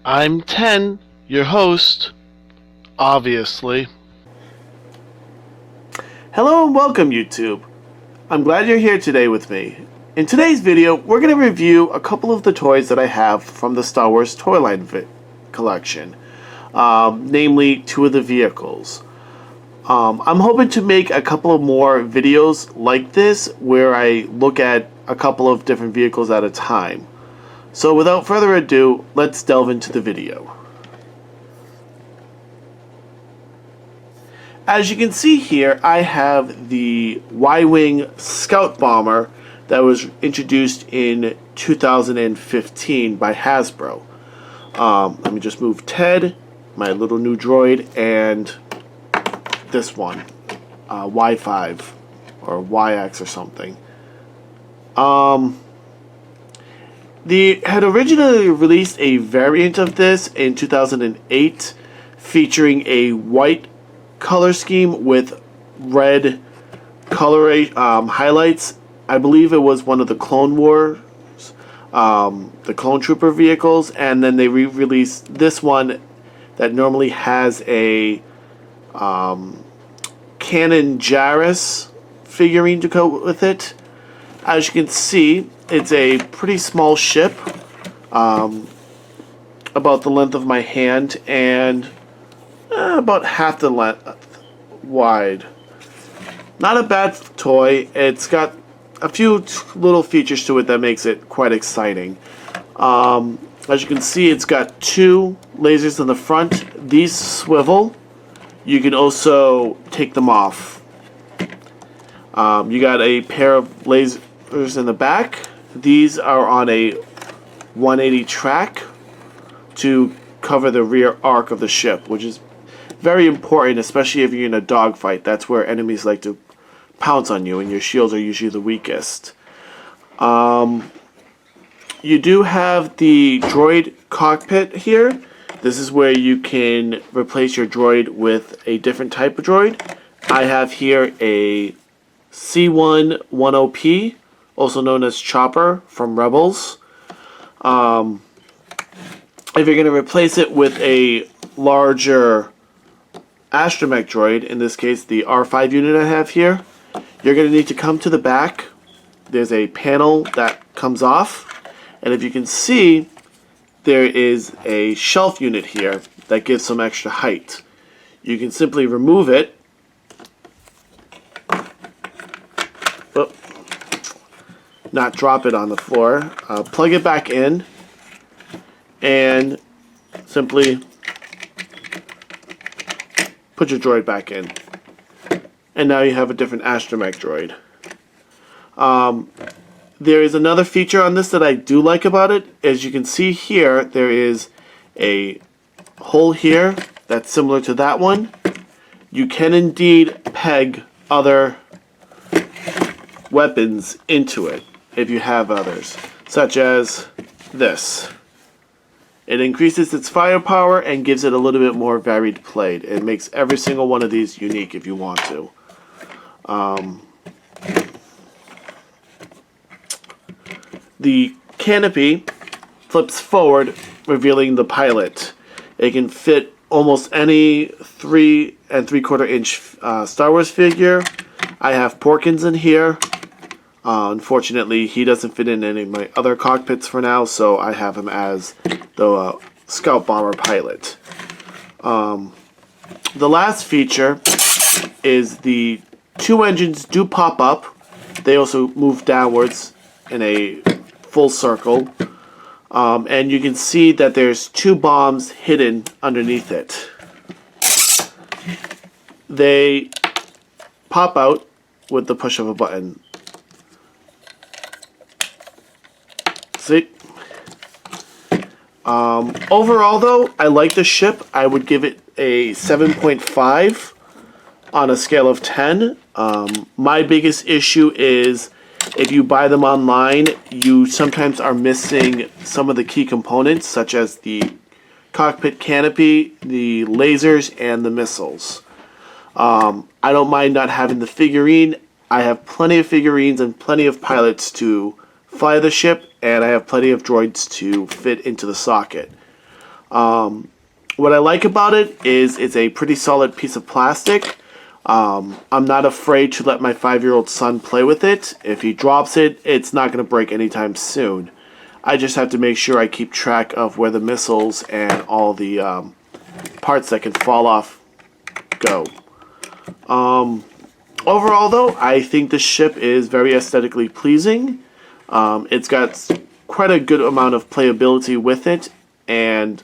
I'm 10, your host, obviously. Hello and welcome, YouTube. I'm glad you're here today with me. In today's video, we're going to review a couple of the toys that I have from the Star Wars Toyline collection, namely two of the vehicles. I'm hoping to make a couple of more videos like this where I look at a couple of different vehicles at a time. So without further ado, let's delve into the video. As you can see here, I have the Y-Wing Scout Bomber that was introduced in 2015 by Hasbro. Let me just move Ted, my little new droid, and this one, Y5 or YX or something. They had originally released a variant of this in 2008 featuring a white color scheme with red color highlights. I believe it was one of the Clone Wars, the Clone Trooper vehicles, and then they re-released this one that normally has a Kanan Jarrus figurine to go with it. As you can see, it's a pretty small ship, about the length of my hand and about half the length wide. Not a bad toy. It's got a few little features to it that makes it quite exciting. As you can see, it's got two lasers in the front. These swivel. You can also take them off. You got a pair of lasers in the back. These are on a 180 track to cover the rear arc of the ship, which is very important, especially if you're in a dogfight. That's where enemies like to pounce on you, and your shields are usually the weakest. You do have the droid cockpit here. This is where you can replace your droid with a different type of droid. I have here a C110P, also known as Chopper from Rebels. If you're going to replace it with a larger astromech droid, in this case the R5 unit I have here, you're going to need to come to the back. There's a panel that comes off, and if you can see, there is a shelf unit here that gives some extra height. You can simply remove it. Not drop it on the floor. Plug it back in and simply put your droid back in. And now you have a different astromech droid. There is another feature on this that I do like about it. As you can see here, there is a hole here that's similar to that one. You can indeed peg other weapons into it if you have others, such as this. It increases its firepower and gives it a little bit more varied play. It makes every single one of these unique if you want to. The canopy flips forward, revealing the pilot. It can fit almost any 3 3/4 inch Star Wars figure. I have Porkins in here. Unfortunately, he doesn't fit in any of my other cockpits for now, so I have him as the Scout Bomber pilot. The last feature is the two engines do pop up. They also move downwards in a full circle. And you can see that there's two bombs hidden underneath it. They pop out with the push of a button. See? Overall, though, I like the ship. I would give it a 7.5 on a scale of 10. My biggest issue is if you buy them online, you sometimes are missing some of the key components, such as the cockpit canopy, the lasers, and the missiles. I don't mind not having the figurine. I have plenty of figurines and plenty of pilots to fly the ship, and I have plenty of droids to fit into the socket. What I like about it is it's a pretty solid piece of plastic. I'm not afraid to let my 5-year-old son play with it. If he drops it, it's not going to break anytime soon. I just have to make sure I keep track of where the missiles and all the parts that can fall off go. Overall, though, I think the ship is very aesthetically pleasing. It's got quite a good amount of playability with it, and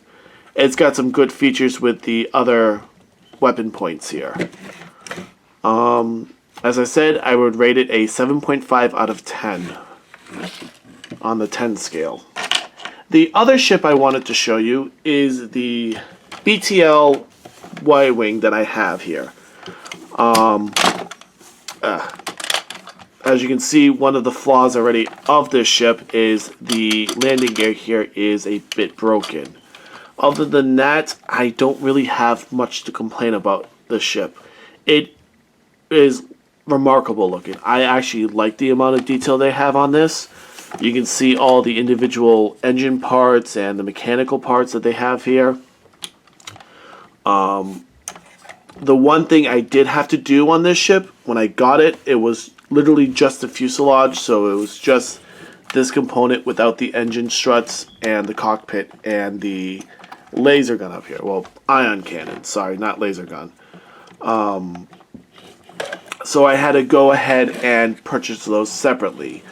it's got some good features with the other weapon points here. As I said, I would rate it a 7.5 out of 10 on the 10 scale. The other ship I wanted to show you is the BTL Y-Wing that I have here. As you can see, one of the flaws already of this ship is the landing gear here is a bit broken. Other than that, I don't really have much to complain about the ship. It is remarkable looking. I actually like the amount of detail they have on this. You can see all the individual engine parts and the mechanical parts that they have here. The one thing I did have to do on this ship, when I got it, it was literally just the fuselage, so it was just this component without the engine struts and the cockpit and the laser gun up here. Well, ion cannon, sorry, not laser gun. So I had to go ahead and purchase those separately.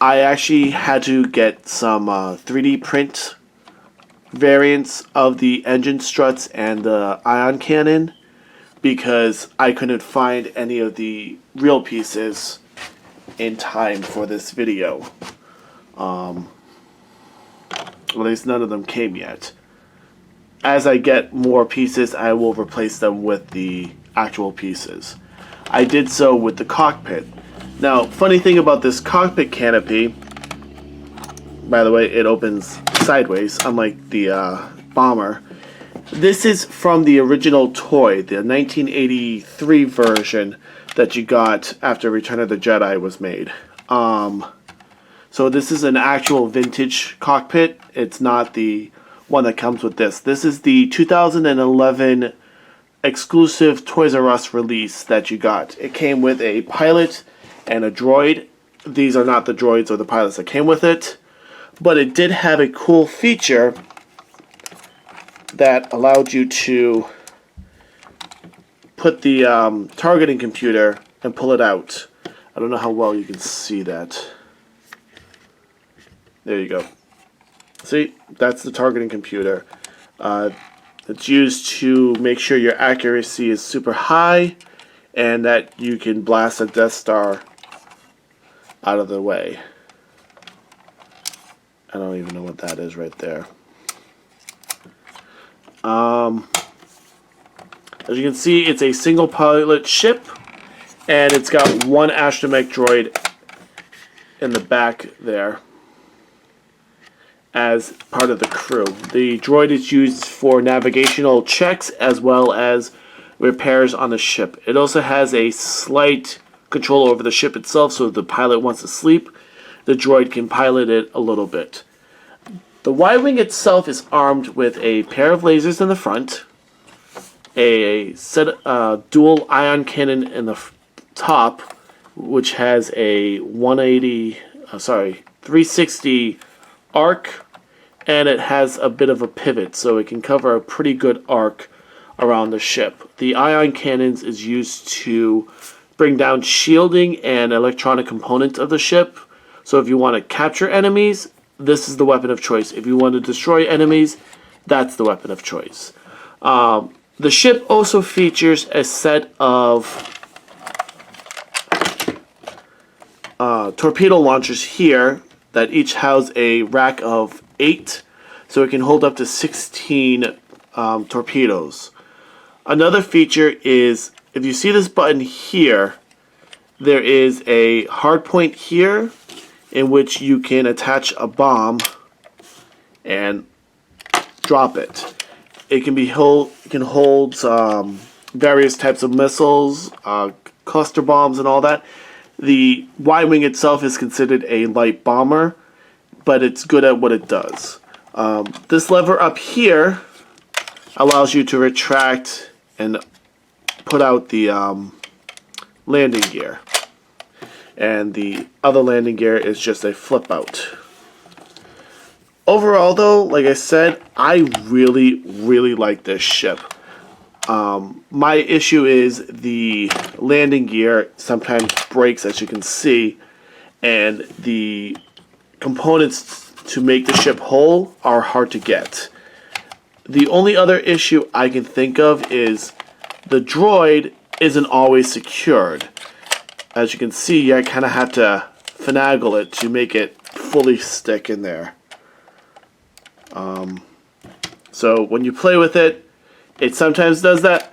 I actually had to get some 3D print variants of the engine struts and the ion cannon because I couldn't find any of the real pieces in time for this video. At least none of them came yet. As I get more pieces, I will replace them with the actual pieces. I did so with the cockpit. Now, funny thing about this cockpit canopy, by the way, it opens sideways, unlike the bomber. This is from the original toy, the 1983 version that you got after Return of the Jedi was made. So this is an actual vintage cockpit. It's not the one that comes with this. This is the 2011 exclusive Toys R Us release that you got. It came with a pilot and a droid. These are not the droids or the pilots that came with it, but it did have a cool feature that allowed you to put the targeting computer and pull it out. I don't know how well you can see that. There you go. See, that's the targeting computer. It's used to make sure your accuracy is super high and that you can blast a Death Star out of the way. I don't even know what that is right there. As you can see, it's a single pilot ship, and it's got one astromech droid in the back there as part of the crew. The droid is used for navigational checks as well as repairs on the ship. It also has a slight control over the ship itself, so if the pilot wants to sleep, the droid can pilot it a little bit. The Y-Wing itself is armed with a pair of lasers in the front, a dual ion cannon in the top, which has a 360 arc, and it has a bit of a pivot, so it can cover a pretty good arc around the ship. The ion cannons is used to bring down shielding and electronic components of the ship. So if you want to capture enemies, this is the weapon of choice. If you want to destroy enemies, that's the weapon of choice. The ship also features a set of torpedo launchers here that each house a rack of 8, so it can hold up to 16 torpedoes. Another feature is, if you see this button here, there is a hard point here in which you can attach a bomb and drop it. It can hold various types of missiles, cluster bombs, and all that. The Y-Wing itself is considered a light bomber, but it's good at what it does. This lever up here allows you to retract and put out the landing gear. And the other landing gear is just a flip out. Overall though, like I said, I really, really like this ship. My issue is the landing gear sometimes breaks, as you can see, and the components to make the ship whole are hard to get. The only other issue I can think of is the droid isn't always secured. As you can see, I kind of have to finagle it to make it fully stick in there. So when you play with it, it sometimes does that,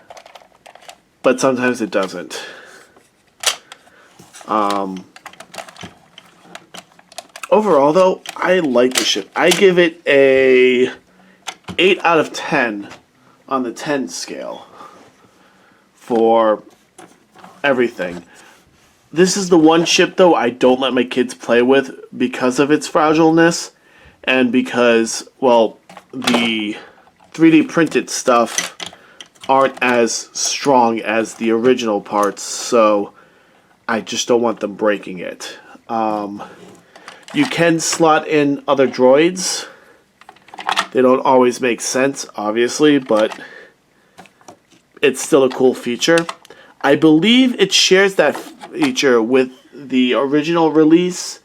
but sometimes it doesn't. Overall though, I like the ship. I give it a 8 out of 10 on the 10 scale for everything. This is the one ship though I don't let my kids play with because of its fragileness and because, well, the 3D printed stuff aren't as strong as the original parts, so I just don't want them breaking it. You can slot in other droids. They don't always make sense, obviously, but it's still a cool feature. I believe it shares that feature with the original release,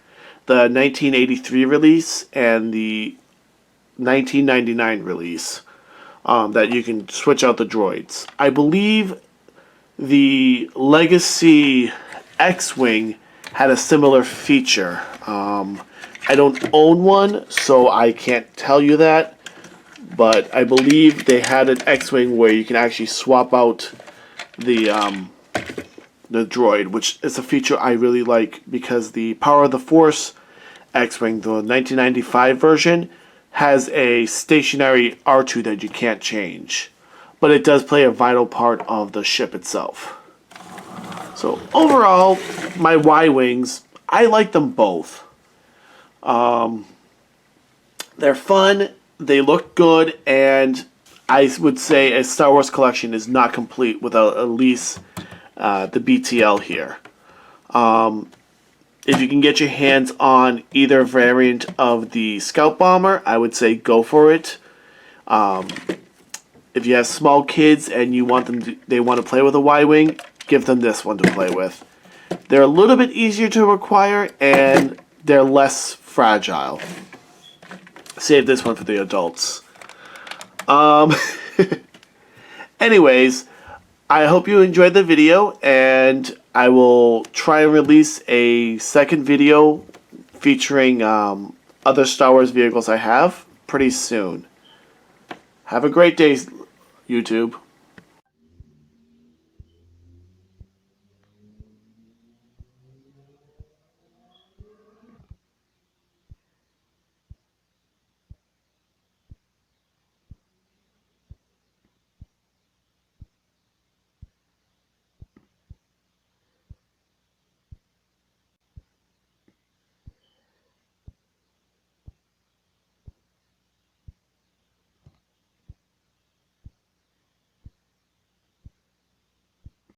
the 1983 release, and the 1999 release, that you can switch out the droids. I believe the Legacy X-Wing had a similar feature. I don't own one, so I can't tell you that, but I believe they had an X-Wing where you can actually swap out the droid, which is a feature I really like because the Power of the Force X-Wing, the 1995 version, has a stationary R2 that you can't change, but it does play a vital part of the ship itself. So overall, my Y-Wings, I like them both. They're fun, they look good, and I would say a Star Wars collection is not complete without at least the BTL here. If you can get your hands on either variant of the Scout Bomber, I would say go for it. If you have small kids and you want them they want to play with a Y-Wing, give them this one to play with. They're a little bit easier to acquire and they're less fragile. Save this one for the adults. Anyways, I hope you enjoyed the video, and I will try and release a second video featuring other Star Wars vehicles I have pretty soon. Have a great day, YouTube.